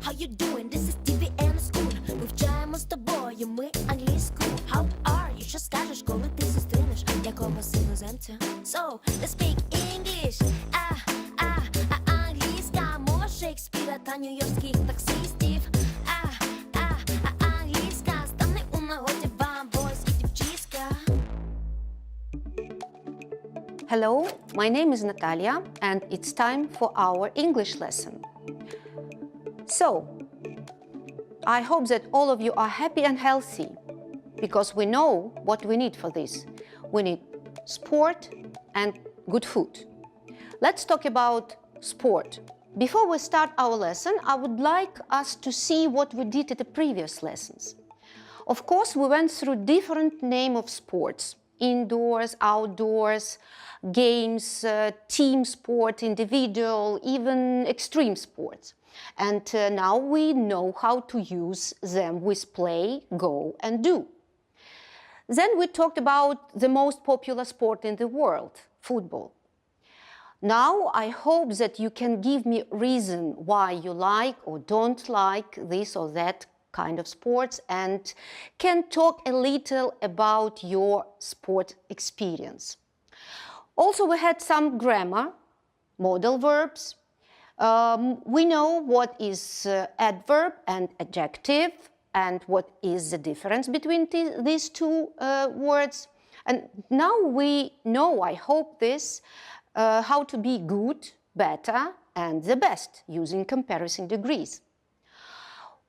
how you doing? This is TV and School. Вивчаємо з тобою ми англійську. How are you? Що скажеш, коли ти зустрінеш якогось іноземця? So, let's speak English. Англійська мова Шекспіра та нью-йоркських таксистів. Англійська стане у нагоді вам, бойс і дівчиська. Hello, my name is Natalia, and it's time for our English lesson. So, I hope that all of you are happy and healthy, because we know what we need for this. We need sport and good food. Let's talk about sport. Before we start our lesson, I would like us to see what we did at the previous lessons. Of course, we went through different names of sports: indoors, outdoors, games, team sport, individual, even extreme sports. And now we know how to use them with play, go, and do. Then we talked about the most popular sport in the world, football. Now I hope that you can give me reason why you like or don't like this or that kind of sports, and can talk a little about your sport experience. Also, we had some grammar, modal verbs. We know what is adverb and adjective, and what is the difference between these two words. And now we know, I hope this, how to be good, better, and the best using comparison degrees.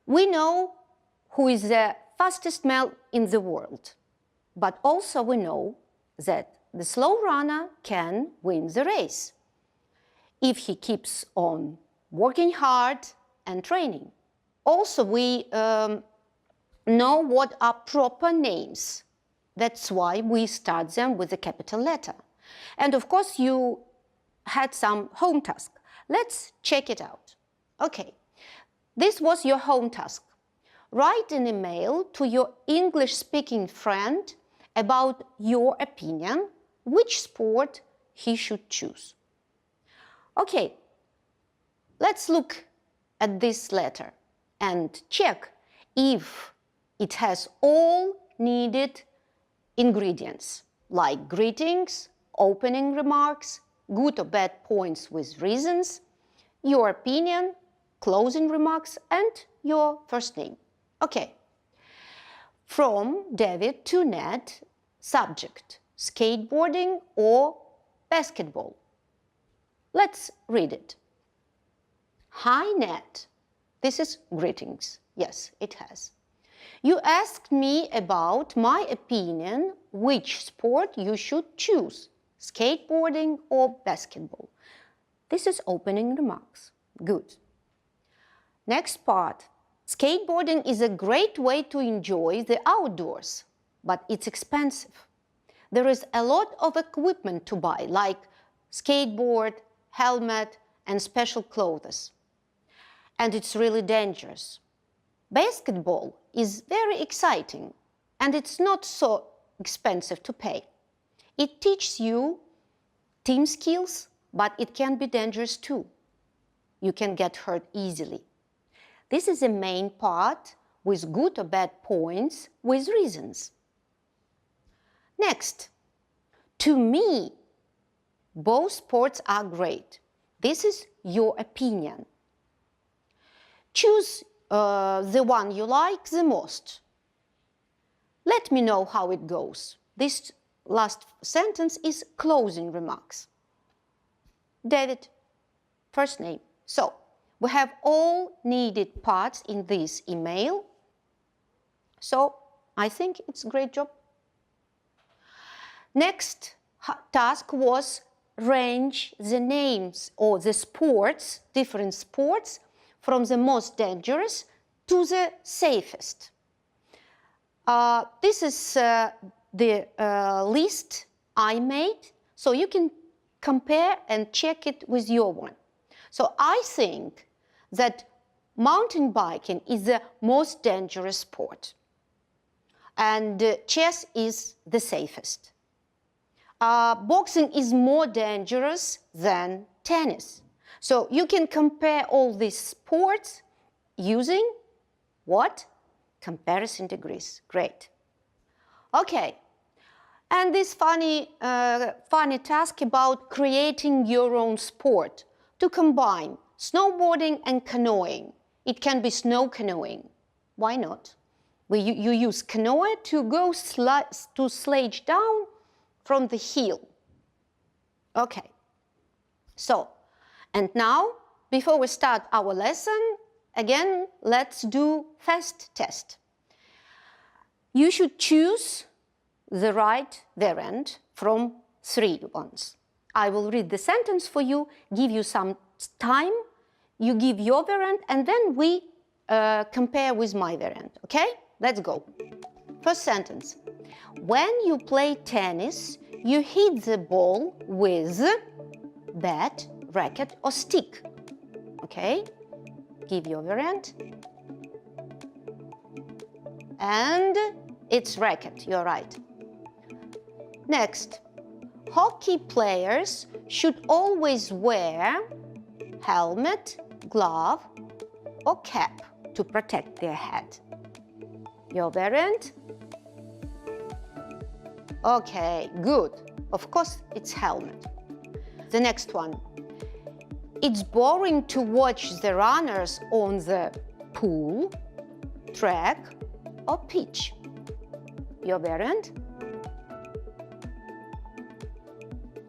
We know who is the fastest man in the world, but also we know that the slow runner can win the race if he keeps on working hard and training. Also, we know what are proper names. That's why we start them with a capital letter. And of course, you had some home task. Let's check it out. Okay, this was your home task. Write an email to your English-speaking friend about your opinion, which sport he should choose. Okay, let's look at this letter and check if it has all needed ingredients, like greetings, opening remarks, good or bad points with reasons, your opinion, closing remarks, and your first name. Okay. From David to Ned, subject: skateboarding or basketball. Let's read it. Hi, Ned. This is greetings. Yes, it has. You asked me about my opinion which sport you should choose, skateboarding or basketball. This is opening remarks. Good. Next part. Skateboarding is a great way to enjoy the outdoors, but it's expensive. There is a lot of equipment to buy, like skateboard, helmet, and special clothes. And it's really dangerous. Basketball is very exciting, and it's not so expensive to pay. It teaches you team skills, but it can be dangerous too. You can get hurt easily. This is the main part with good or bad points with reasons. Next, to me, both sports are great. This is your opinion. Choose the one you like the most. Let me know how it goes. This last sentence is closing remarks. David, first name. So, we have all needed parts in this email. So, I think it's a great job. Next task was range the names or the sports, different sports, from the most dangerous to the safest. This is the list I made, so you can compare and check it with your one. So I think that mountain biking is the most dangerous sport, and chess is the safest. Boxing is more dangerous than tennis. So you can compare all these sports using what? Comparison degrees. Great. Okay. And this funny task about creating your own sport to combine snowboarding and canoeing. It can be snow canoeing. Why not? You use canoe to go to sledge down from the hill. Okay. So, and now, before we start our lesson, again, let's do fast test. You should choose the right variant from 3 ones. I will read the sentence for you, give you some time, you give your variant, and then we compare with my variant, okay? Let's go. First sentence. When you play tennis, you hit the ball with bat, racket, or stick. Okay? Give your variant. And it's racket, you're right. Next. Hockey players should always wear helmet, glove, or cap to protect their head. Your variant? Okay, good. Of course, it's helmet. The next one. It's boring to watch the runners on the pool, track, or pitch. Your variant?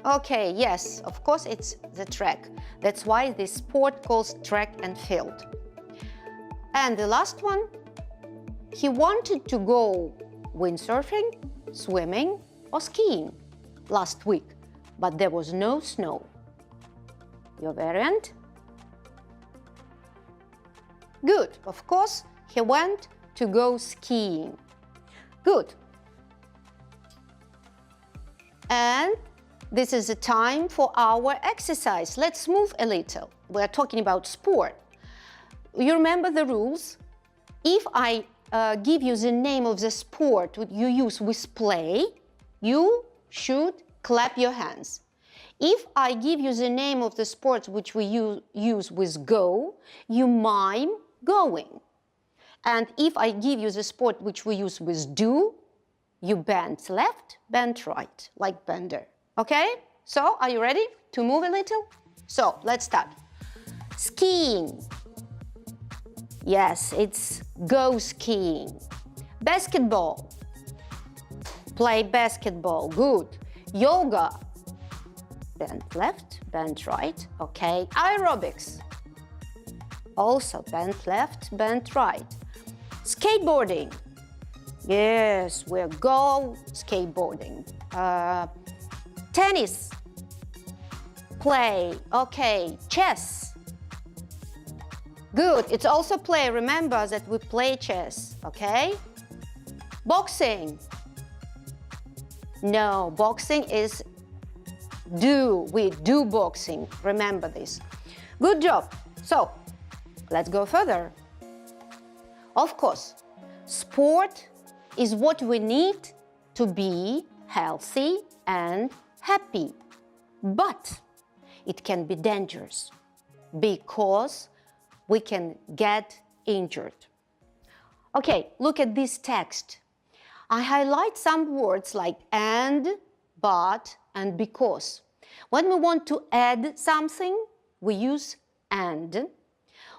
Okay, yes, of course, it's the track. That's why this sport calls track and field. And the last one. He wanted to go windsurfing, swimming, or skiing last week, but there was no snow. Your variant? Good. Of course, he went to go skiing. Good. And this is the time for our exercise. Let's move a little. We're talking about sport. You remember the rules? If I give you the name of the sport you use with play, you should clap your hands. If I give you the name of the sport which we use with go, you mime going. And if I give you the sport which we use with do, you bend left, bend right, like bender. Okay? So, are you ready to move a little? So, let's start. Skiing. Yes, it's go skiing. Basketball. Play basketball. Good. Yoga. Bend left, bend right. Okay. Aerobics. Also bend left, bend right. Skateboarding. Yes, we'll go skateboarding. Tennis. Play. Okay. Chess. Good. It's also play. Remember that we play chess. Okay? Boxing. No, boxing is do. We do boxing. Remember this. Good job. So, let's go further. Of course, sport is what we need to be healthy and happy. But it can be dangerous because we can get injured. Okay, look at this text. I highlight some words like and, but, and because. When we want to add something, we use and.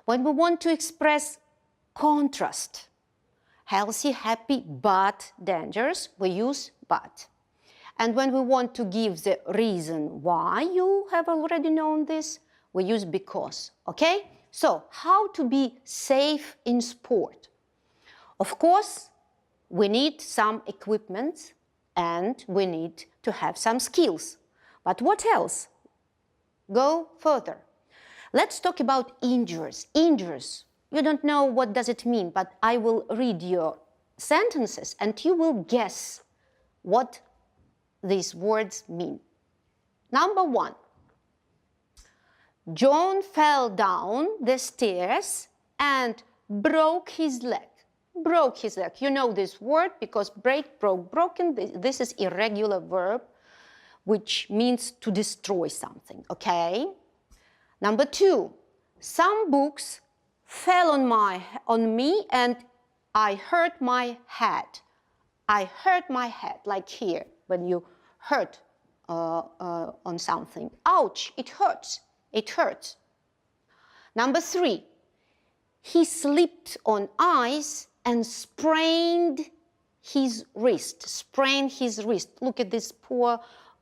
When we want to express contrast, healthy, happy, but dangerous, we use but. And when we want to give the reason why, you have already known this, we use because, okay? So, how to be safe in sport? Of course, we need some equipment and we need to have some skills. But what else? Go further. Let's talk about injuries. Injuries. You don't know what does it mean, but I will read your sentences and you will guess what these words mean. Number 1. John fell down the stairs and broke his leg. Broke his leg. You know this word because break, broke, broken. This is irregular verb which means to destroy something, okay? Number 2. Some books fell on me and I hurt my head. I hurt my head, like here, when you hurt on something. Ouch, it hurts. It hurts. Number 3, he slipped on ice and sprained his wrist. Sprained his wrist. Look at this poor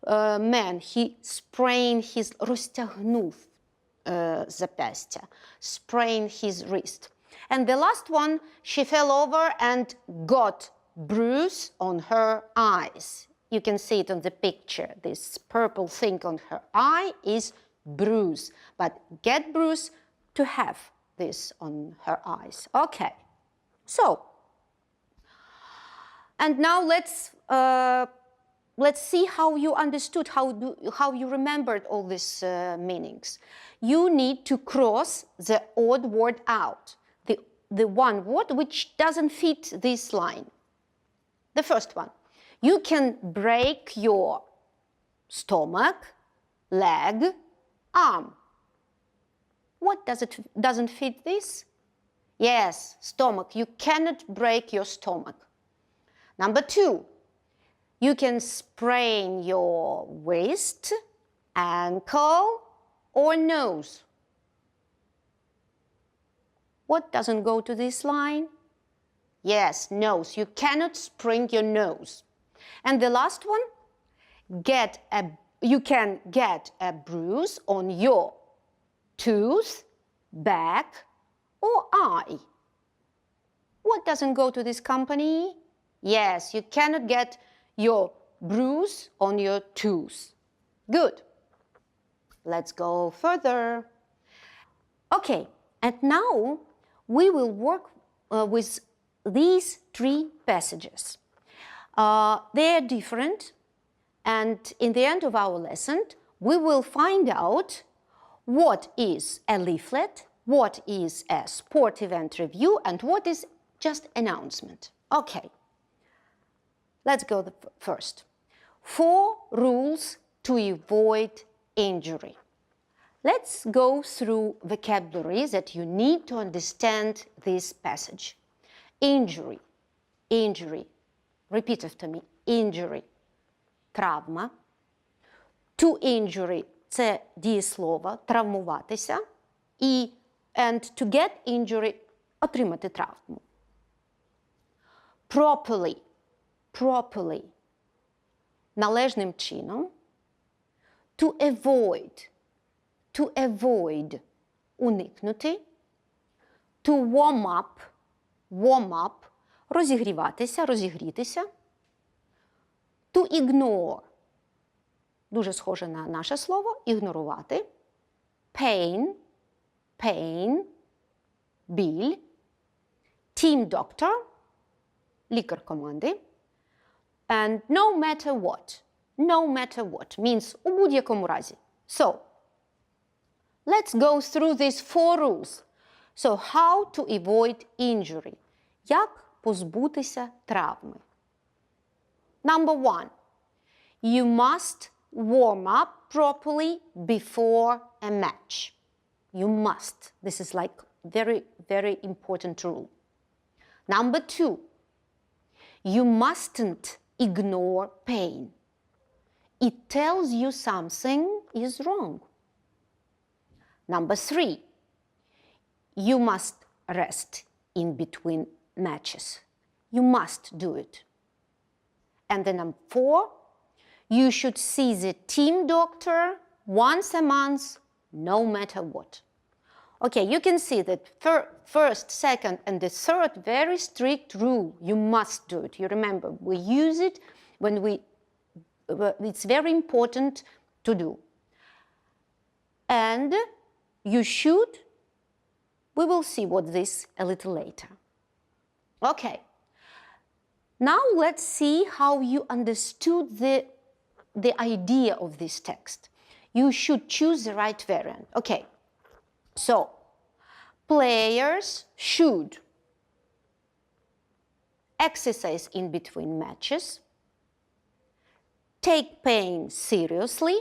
man. He sprained his, розтягнув запястя. Sprained his wrist. And the last one, she fell over and got bruise on her eyes. You can see it on the picture. This purple thing on her eye is bruise. But get bruise, to have this on her eyes. Okay. So, and now let's see how you understood, how you remembered all these meanings. You need to cross the odd word out, the one word which doesn't fit this line. The first one, you can break your stomach, leg, arm. What doesn't fit this? Yes, stomach. You cannot break your stomach. Number 2, you can sprain your wrist, ankle, or nose. What doesn't go to this line? Yes, nose. You cannot sprain your nose. And the last one, you can get a bruise on your tooth, back, or eye. What doesn't go to this company? Yes, you cannot get your bruise on your tooth. Good. Let's go further. Okay, and now we will work with these 3 passages. They are different, and in the end of our lesson, we will find out what is a leaflet, what is a sport event review, and what is just announcement. Okay, let's go first. 4 rules to avoid injury. Let's go through vocabulary that you need to understand this passage. Injury, injury. Repeat after me. Injury. Травма. To injury – це дієслово травмуватися. І and to get injury – отримати травму. Properly. Properly. Належним чином. To avoid. To avoid – уникнути. To warm up. Warm up – розігріватися, розігрітися. To ignore – дуже схоже на наше слово – ігнорувати. Pain – pain – біль. Team doctor – лікар команди. And no matter what. No matter what means у будь-якому разі. So, let's go through these 4 rules. So, how to avoid injury. Як позбутися травми. Number 1. You must warm up properly before a match. You must. This is like very, very important rule. Number 2. You mustn't ignore pain. It tells you something is wrong. Number 3. You must rest in between matches. You must do it. And then number 4, you should see the team doctor once a month, no matter what. Okay, you can see that first, second, and the third very strict rule. You must do it. You remember, we use it when it's very important to do. And you should, we will see what this a little later. Okay. Now let's see how you understood the idea of this text. You should choose the right variant. Okay. So, players should exercise in between matches, take pain seriously,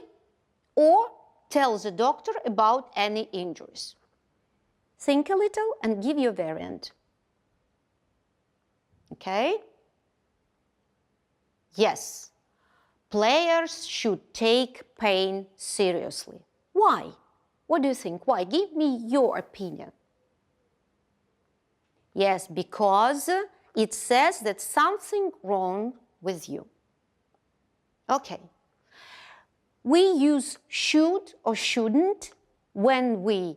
or tell the doctor about any injuries. think a little and give your variant. Okay? Yes, players should take pain seriously. Why? What do you think? Why? Give me your opinion. Yes, because it says that something wrong with you. Okay. We use should or shouldn't when we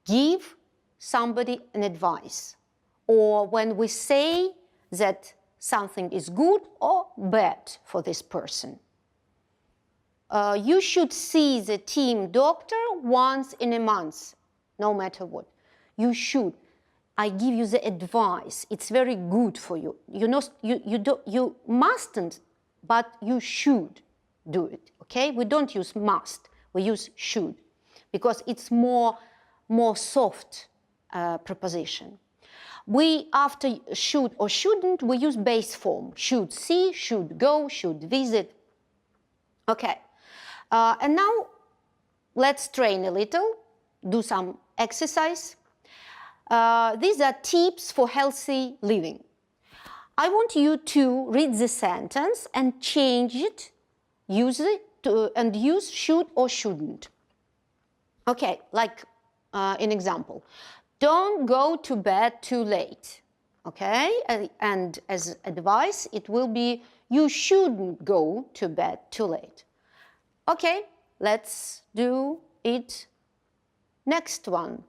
give somebody an advice, or when we say that something is good or bad for this person. You should see the team doctor once in a month, no matter what. You should. I give you the advice. It's very good for you. You mustn't, but you should do it. Okay? We don't use must. We use should, because it's more soft preposition. We, after should or shouldn't, we use base form. Should see, should go, should visit. Okay. And now let's train a little, do some exercise. These are tips for healthy living. I want you to read the sentence and change it, use should or shouldn't. Okay, like an example. Don't go to bed too late. Okay, and as advice, it will be you shouldn't go to bed too late. Okay, let's do it. Next one.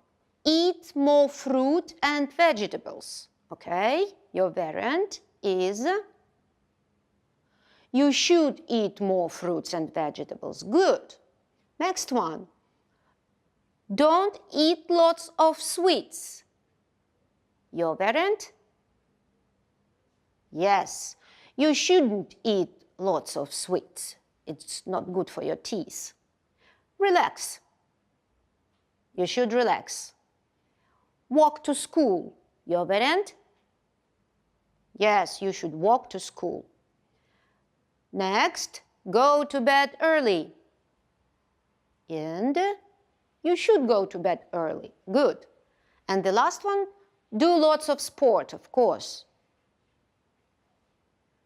Eat more fruit and vegetables. Okay, your variant is you should eat more fruits and vegetables. Good. Next one. Don't eat lots of sweets. Your variant? Yes, you shouldn't eat lots of sweets. It's not good for your teeth. Relax. You should relax. Walk to school. Your variant? Yes, you should walk to school. Next, go to bed early. And you should go to bed early. Good. And the last one, do lots of sport, of course.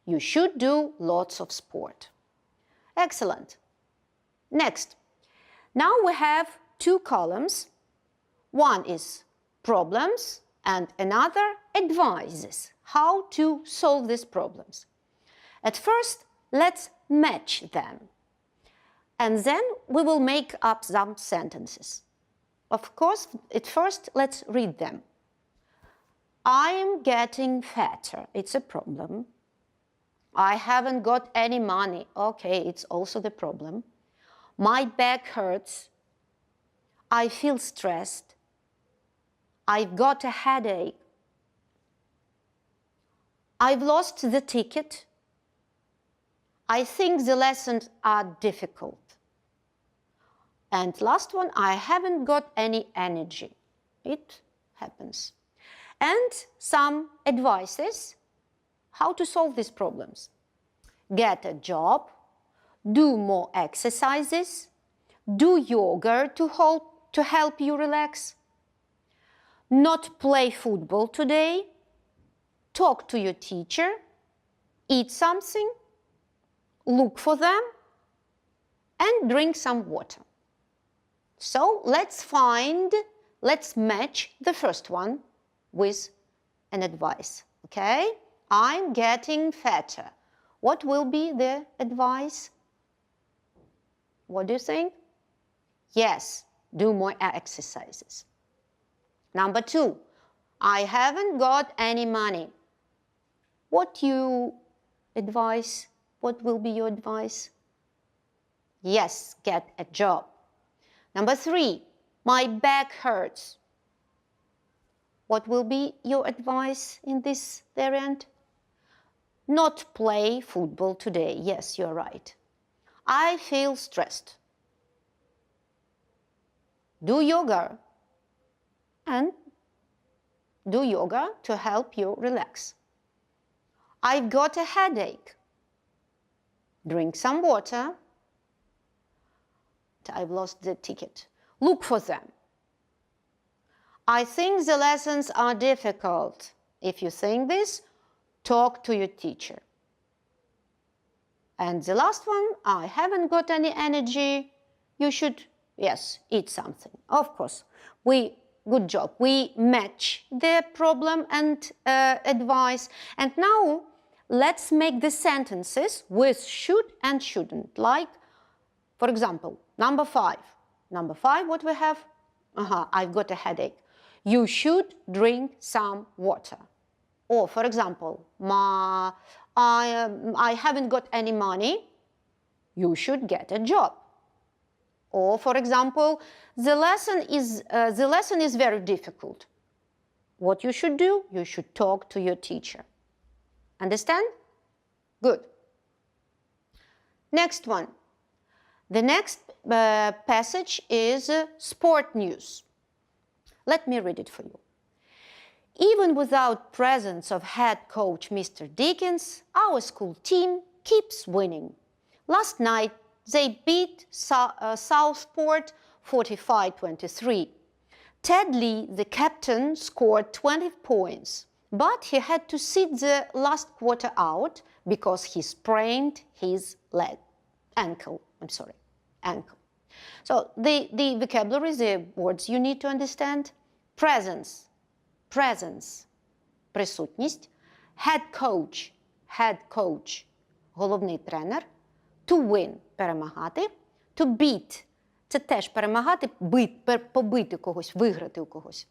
You should do lots of sport. Excellent. Next. Now we have two columns. One is problems and another advices, how to solve these problems. At first, let's match them. And then we will make up some sentences. Of course, at first, let's read them. I am getting fatter. It's a problem. I haven't got any money. Okay, it's also the problem. My back hurts. I feel stressed. I've got a headache. I've lost the ticket. I think the lessons are difficult. And last one, I haven't got any energy. It happens. And some advices how to solve these problems. Get a job, do more exercises, do yoga to help you relax, not play football today, talk to your teacher, eat something, look for them, and drink some water. So let's match the first one with an advice, okay? I'm getting fatter. What will be the advice? What do you think? Yes, do more exercises. Number 2, I haven't got any money. What will be your advice? Yes, get a job. Number 3, my back hurts. What will be your advice in this variant? Not play football today. Yes, you're right. I feel stressed. Do yoga. And do yoga to help you relax. I've got a headache. Drink some water. I've lost the ticket. Look for them. I think the lessons are difficult. If you think this, talk to your teacher. And the last one, I haven't got any energy. You should, yes, eat something. Of course, good job. We match the problem and advice. And now let's make the sentences with should and shouldn't. Like, for example, number 5. Number 5, what we have? I've got a headache. You should drink some water. Or, for example, I haven't got any money. You should get a job. Or, for example, the lesson is very difficult. What you should do? You should talk to your teacher. Understand? Good. Next one. The next passage is sport news. Let me read it for you. Even without presence of head coach Mr. Dickens, our school team keeps winning. Last night, they beat Southport 45-23. Ted Lee, the captain, scored 20 points, but he had to sit the last quarter out because he sprained his ankle. So the vocabulary, the words you need to understand: presence, присутність, head coach, головний тренер, to win, перемагати, to beat, це теж перемагати, побити когось, виграти у когось.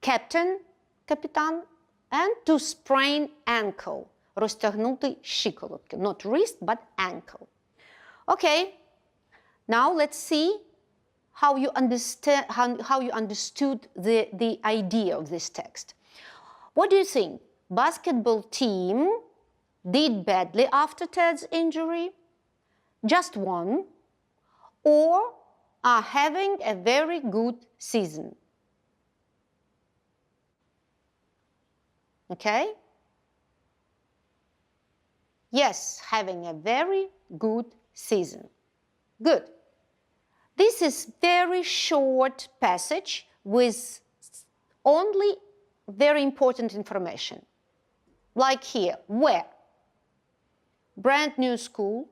Captain, капітан, and to sprain ankle, розтягнути щиколотки, not wrist, but ankle. Okay, now let's see how you understood the idea of this text. What do you think? Basketball team did badly after Ted's injury, just won, or are having a very good season? Okay? Yes, having a very good season. Good. This is very short passage with only very important information. Like here, where? Brand new school,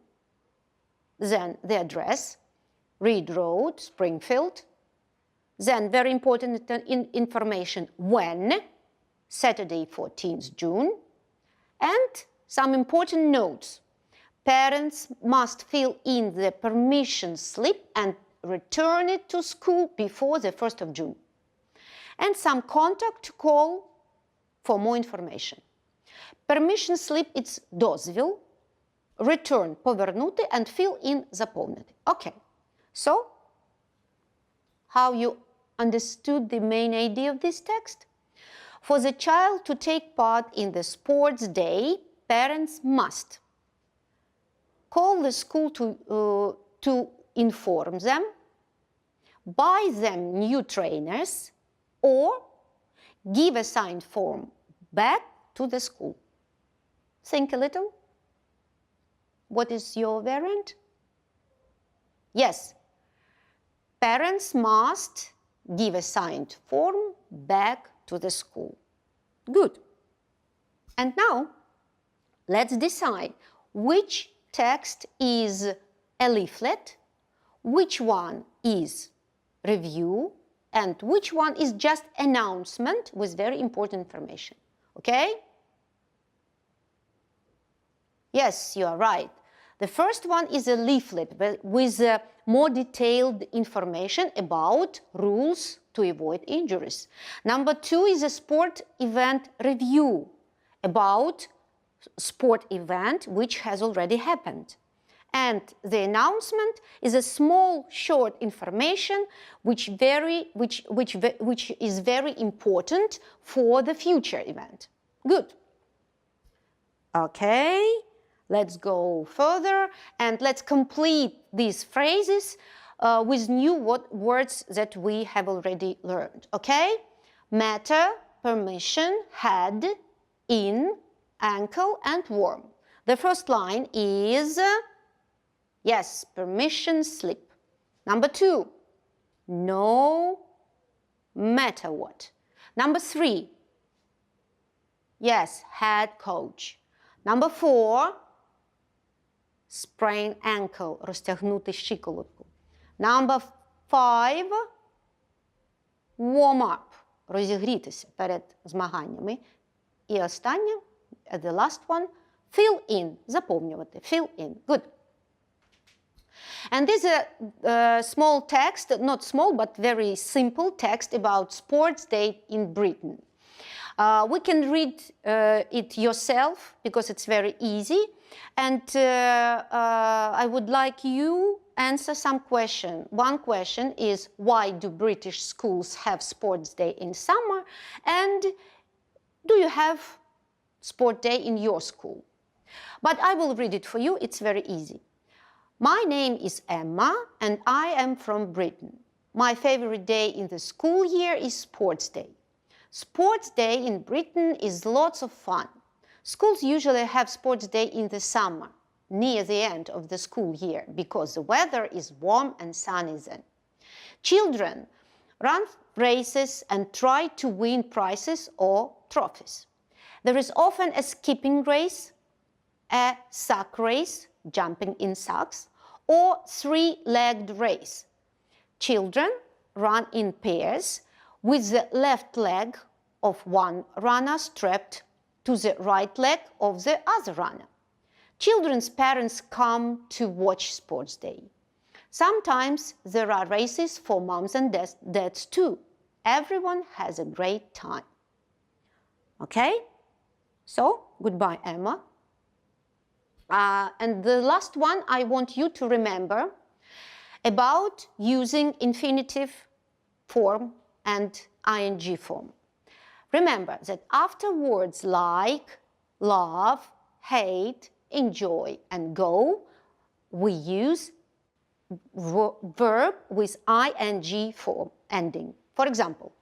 then the address, Reed Road, Springfield. Then very important information, when, Saturday 14th June. And some important notes. Parents must fill in the permission slip and return it to school before the 1st of June. And some contact to call for more information. Permission slip – it's дозвіл, return – повернути, and fill in – заповнити. Okay. So, how you understood the main idea of this text? For the child to take part in the sports day, parents must call the school to inform them, buy them new trainers, or give a signed form back to the school. Think a little. What is your variant? Yes. Parents must give a signed form back to the school. Good. And now, let's decide which text is a leaflet, which one is review, and which one is just announcement with very important information. Okay? Yes, you are right. The first one is a leaflet with more detailed information about rules to avoid injuries. Number 2 is a sport event review about sport event which has already happened. And the announcement is a small, short information which is very important for the future event. Good. Okay, let's go further and let's complete these phrases with new words that we have already learned. Okay? Matter, permission, had, in, ankle, and warm. The first line is, yes, permission slip. Number 2, no matter what. Number 3, yes, head coach. Number 4, sprain ankle, розтягнути щиколотку. Number 5, warm up, розігрітися перед змаганнями. І останнє, the last one, fill in, заповнювати, fill in. Good. And this is a small text, not small, but very simple text about Sports Day in Britain. We can read it yourself because it's very easy. And I would like you answer some question. One question is, why do British schools have Sports Day in summer? And do you have Sport Day in your school? But I will read it for you. It's very easy. My name is Emma, and I am from Britain. My favorite day in the school year is Sports Day. Sports Day in Britain is lots of fun. Schools usually have Sports Day in the summer, near the end of the school year, because the weather is warm and sunny then. Children run races and try to win prizes or trophies. There is often a skipping race, a sack race, jumping in sacks, or three-legged race. Children run in pairs with the left leg of one runner strapped to the right leg of the other runner. Children's parents come to watch Sports Day. Sometimes there are races for moms and dads too. Everyone has a great time. Okay? So, goodbye, Emma. And the last one, I want you to remember about using infinitive form and ing form. Remember that after words like love, hate, enjoy, and go, we use verb with ing form ending. For example,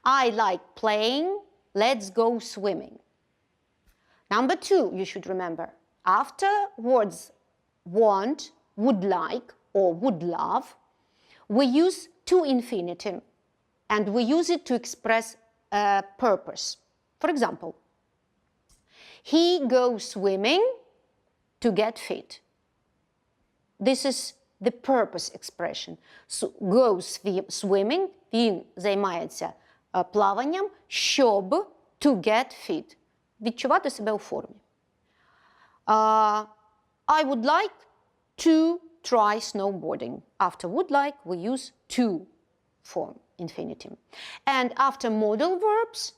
I like playing, let's go swimming. Number 2, you should remember, after words want, would like, or would love, we use to infinitive, and we use it to express a purpose. For example, he goes swimming to get fit. This is the purpose expression. So, goes swimming, він займається плаванням, щоб to get fit. Відчувати себе у формі. I would like to try snowboarding. After would like, we use to form infinitive. And after modal verbs,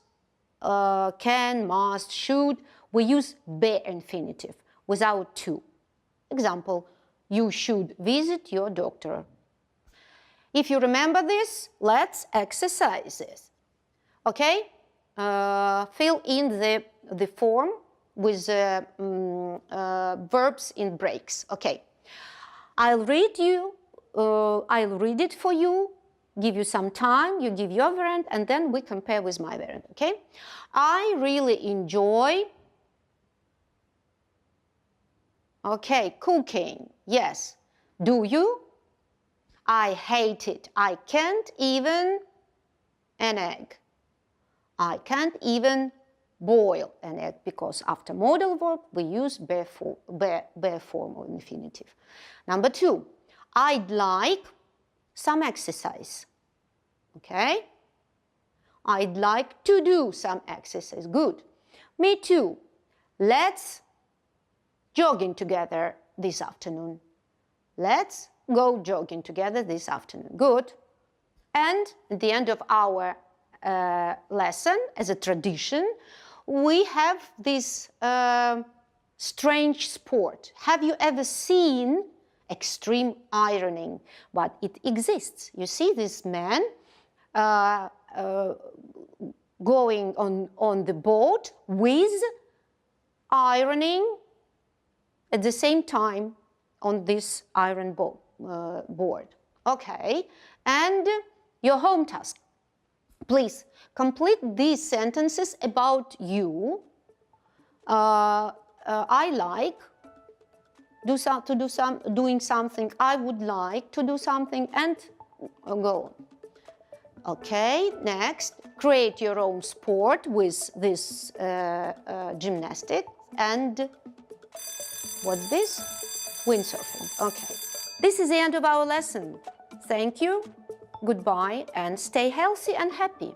can, must, should, we use be infinitive without to. Example, you should visit your doctor. If you remember this, let's exercise this. Okay? Fill in the form with verbs in breaks. Okay. I'll read it for you, give you some time, you give your variant, and then we compare with my variant, okay? I really enjoy, okay, cooking, yes. Do you? I hate it. I can't even an egg. I can't even boil an egg, because after modal verb we use bare form of infinitive. Number 2, I'd like some exercise. Okay? I'd like to do some exercise. Good. Me too. Let's jogging together this afternoon. Let's go jogging together this afternoon. Good. And at the end of our lesson, as a tradition, we have this strange sport. Have you ever seen extreme ironing? But it exists. You see this man going on the boat with ironing at the same time on this iron board. Okay, and your home task. Please complete these sentences about you. I like doing something. I would like to do something, and go on. Okay, next, create your own sport with this gymnastic and what's this? Windsurfing. Okay. This is the end of our lesson. Thank you, goodbye, and stay healthy and happy.